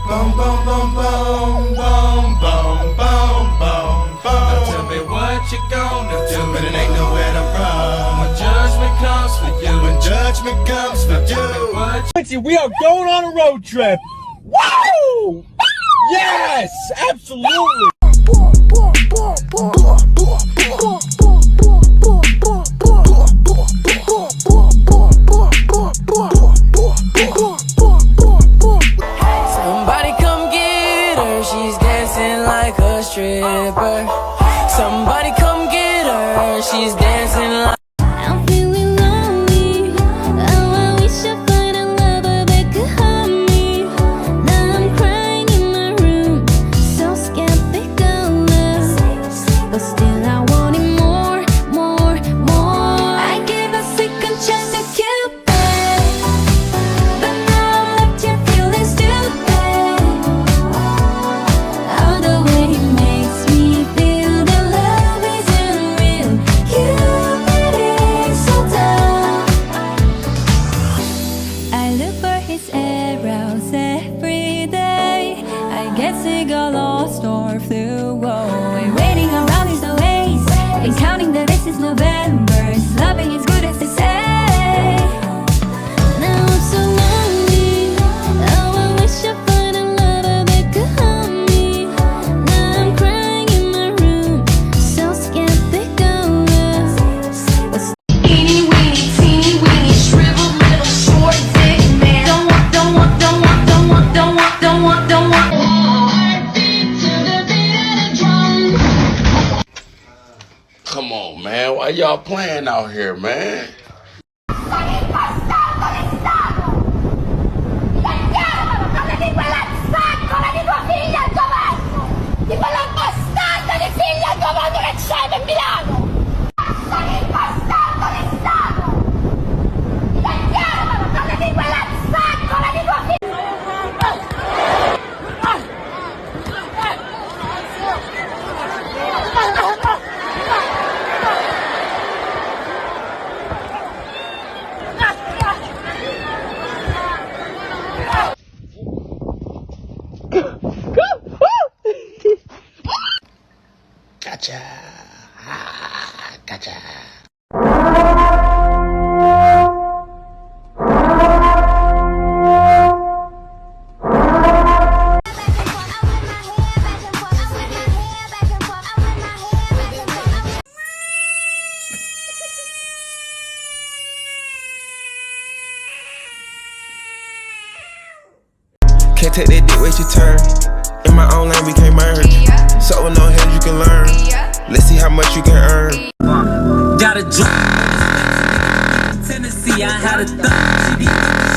Boom, boom, boom, boom, boom, boom, boom, boom, boom. Now tell me what you gonna do, but it ain't nowhere to run. When judgment comes for you, when judgment comes for you. We are going on a road trip. Woo! Yes, absolutely. Somebody come get her, she's dancing like a stripper. Somebody come get her, she's dancing like I'm feeling lonely. Oh, I wish I find a lover that could hold me. Now I'm crying in my room, so skeptical of, but still I wanted more, more, more. I gave a second chance to Cupid, but now I'm left here feeling stupid. All the way he makes me feel that love isn't real. Cupid is so dumb. I look for his arrows every day. I guess he got lost or flew away. Waiting around is the ways, and counting the days since November. His loving is good as they say. Now I'm so lonely. Oh, I wish I find a lover that could hold me. Now I'm crying in my room, so skeptical of. Teeny weeny, teeny weeny, shriveled little short dick man. Don't want, don't want, don't want, don't want, don't want, don't want, don't want. Heartbeat to the beat of the drum. Come on, man. Why y'all playing out here, man? Gotcha. Ah, gotcha. Can't take that dick, waste your turn. In my own lane, we can't merge. So with no head, you can learn. Let's see how much you can earn. Got a job. Tennessee, I had a thug.